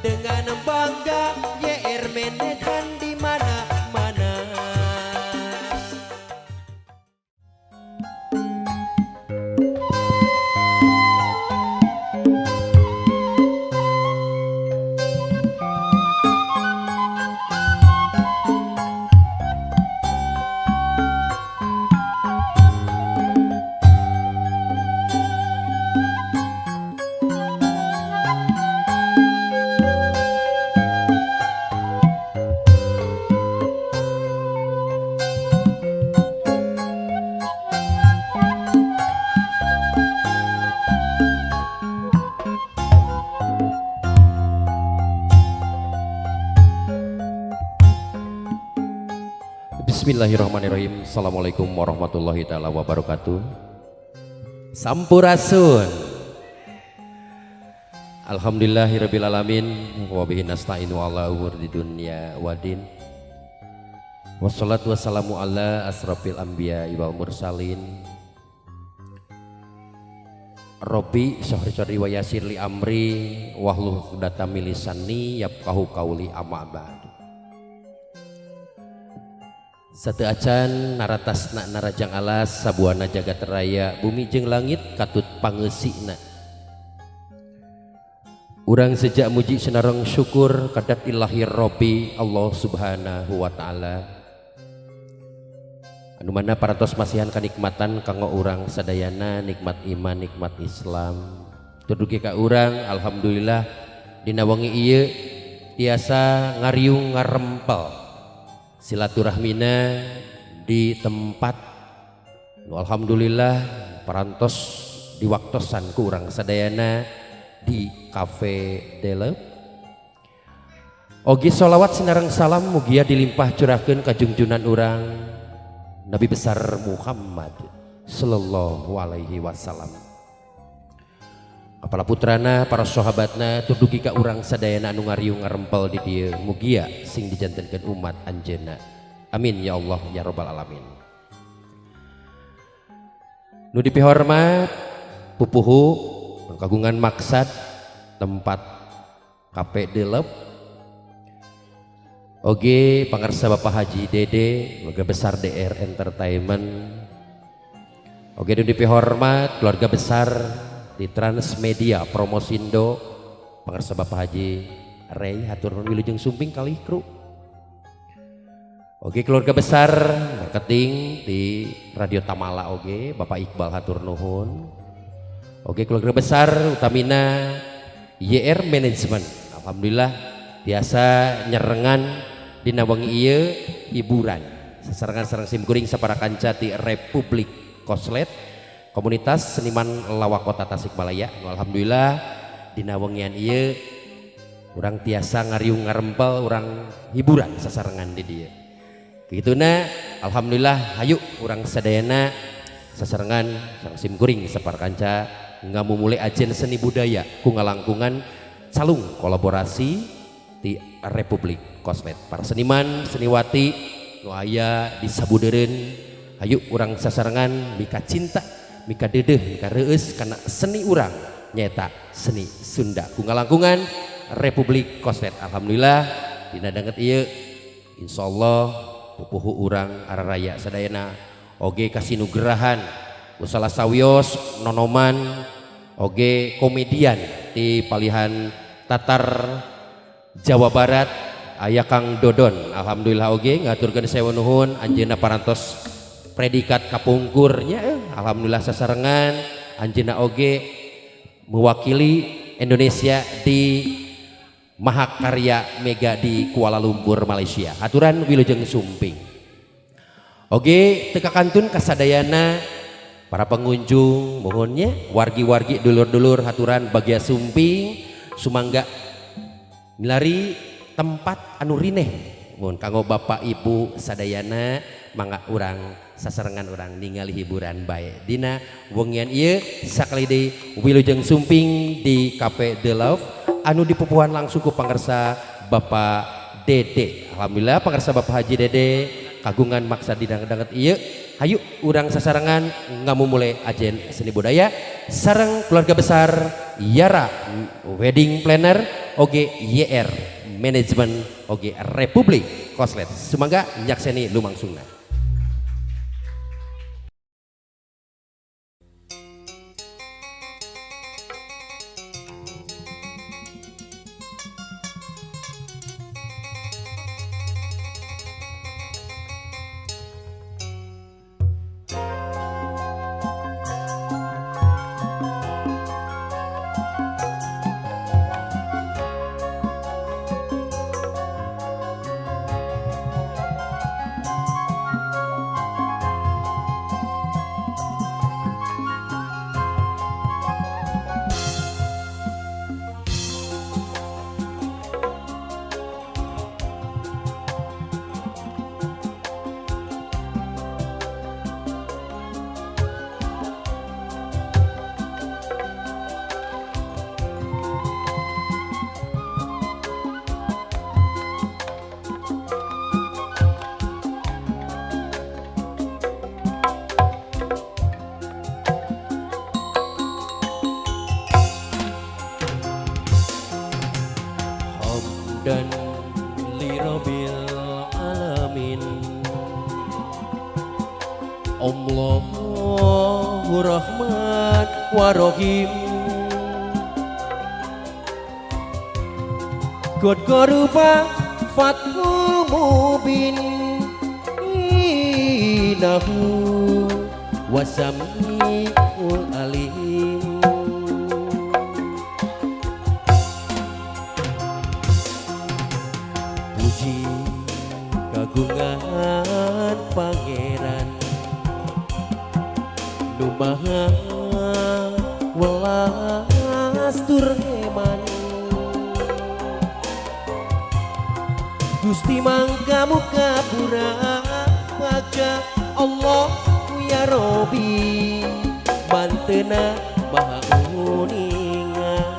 dengan bangga YR menekan di mana-mana. Bismillahirrahmanirrahim. Assalamualaikum warahmatullahi taala wabarakatuh. Sampurasun. Alhamdulillahirabbil alamin wa bihi nasta'inu ala umuri dunya waddin. Wassalatu wassalamu ala asrofil anbiya wal mursalin. Rabbi syahri wa yasir li amri wahlul 'uqdatam min lisani yafqahu qauli amma ba'du. Satu acan naratasna narajang alas sabuana jagat raya bumi jeung langit katut pangeusina. Urang sejak muji senareng syukur kadat ilahi Rabbi Allah subhanahu wa ta'ala anu mana parantos masihan kanikmatan kanggo urang sadayana nikmat iman nikmat Islam tudugi ka urang alhamdulillah dina wengi ieu tiasa ngariung ngarempel silaturahmina di tempat alhamdulillah parantos diwaktosan ku urang sadayana di Cafe Deleup. Ogi sholawat sinareng salam mugia dilimpah curahkeun ka junjunan urang Nabi besar Muhammad sallallahu alaihi wasallam. Kepala putrana para sahabatna tudugi ka urang sadayana anu ngariung ngarempel di dieu mugia sing dijantenkeun umat anjeunna. Amin ya Allah ya rabbal alamin. Nu dipihormat pupuhu kagungan maksad tempat Cafe Deleup. Oge pangarsa Bapak Haji Dede keluarga besar DR Entertainment. Oge nu dipihormat keluarga besar di Transmedia Promosindo pangarsa Bapak Haji Rey hatur nuhun wilujeng sumping kalih kru. Oge keluarga besar marketing di Radio Tamala oge Bapak Iqbal hatur nuhun. Oge keluarga besar utamina YR Management alhamdulillah biasa nyerengan dina wengi ieu hiburan sasarangan sareng simkuring sapara kanca di Republik Koslet komunitas seniman lawak kota Tasikmalaya. Alhamdulillah dina wengian ieu urang tiasa ngariung ngarempel urang hiburan sasarengan di dieu. Kituna alhamdulillah hayu urang sadayana sasarengan sareng simkuring sapara kanca ngamumule ajen seni budaya ku ngalangkungan calung kolaborasi di Republik Koslet. Para seniman seniwati nu aya di sabudeureun hayu urang sasarengan mika cinta mika dedeh mika reueus kana seni urang nyaeta seni Sunda ku ngalangkungan Republik Koslet. Alhamdulillah dina danget ieu insyaallah pupuhu urang araraya sadayana oge kasinugrahan usaha sawios nonoman oge komedian di palihan Tatar Jawa Barat aya Kang Dodon. Alhamdulillah oge ngaturkeun sewu nuhun anjeunna parantos predikat kapungkurnya alhamdulillah sasarengan anjeunna oge mewakili Indonesia di Mahakarya Mega di Kuala Lumpur Malaysia. Aturan wilujeng sumping. Oge teu kakantun kasadayana para pengunjung mohonnya wargi-wargi dulur-dulur haturan bagia sumping sumangga milari tempat anu rineh mohon kanggo bapak ibu sadayana mangga urang sasarengan urang ningali hiburan bae dina wengian ieu sakali deui wilujeng sumping di Cafe Deleup anu dipupuhan langsung ku pangarsa Bapak Dede. Alhamdulillah pangarsa Bapak Haji Dede kagungan maksad didang-danget ieu hayu urang sasarengan ngamumule ajen seni budaya sareng keluarga besar Yara Wedding Planner oge YR manajemen oge Republik Koslet. Semoga nyakseni lumangsungna. Dan lirobil alamin Allahu Rahman wa Rahim God Goruba Fathul Mubin Inahu Wasami'ul Alim kagungan pangeran Numaha welas turheman Gusti mangka muka pura baca Allah ya Robi bantena maha uningan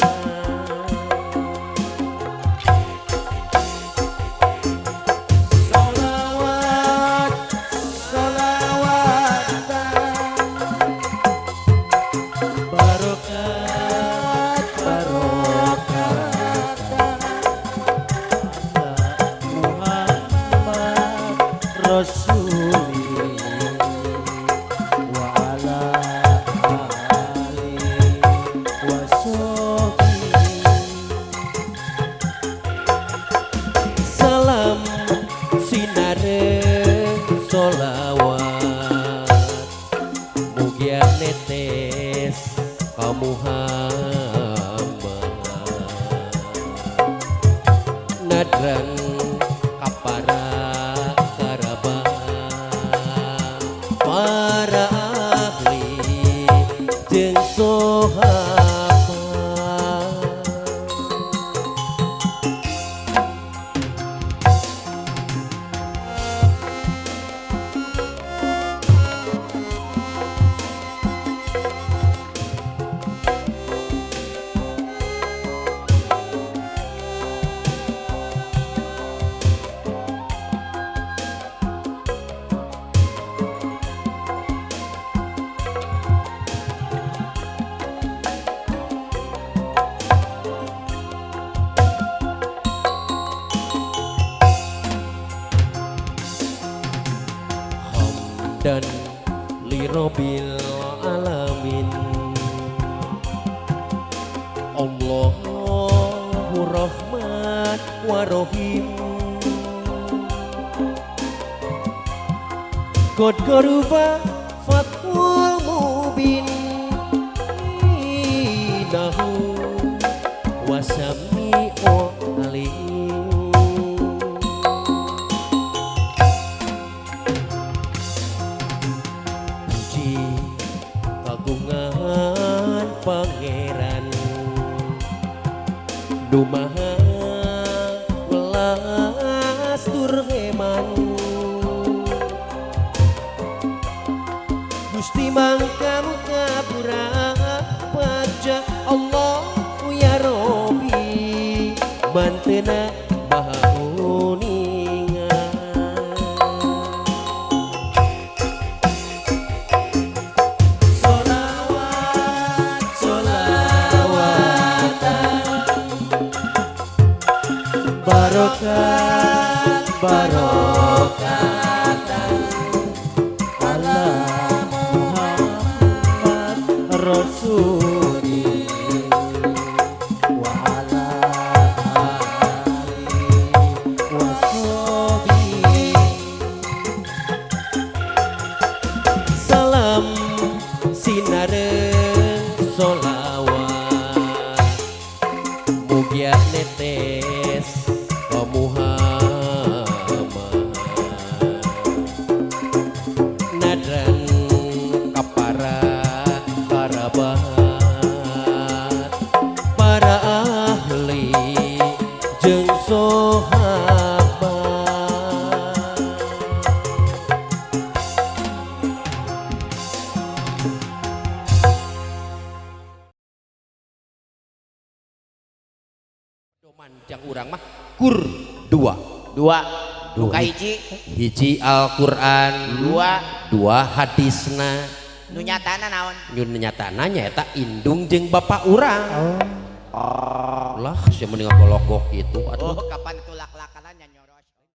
nadran kapara karaba para ahli jeung sahabat dan lirobil alamin Allahu Rahman wa Rahim God Goruba Fathul Mubin Inahu Wasami'ul Alim kagungan pangeran Numaha welas turheman Gusti mangka muka pura baca Allah ya Robi bantena maha uningan Barokat barokatan ala Muhammad Rasuli wa ala ali wa sahbihi. Salam sinareun solawat mugia netes ka Muhammad nadran ka para karabat para ahli jeung sahabat. Manjang urang mah kur dua Duka hiji Al-Quran dua hadisna nu nyatana naon nyun nyatana nyaeta indung jeung bapak urang lah sia mendingan golokok gitu oh kapan itu lak-lakan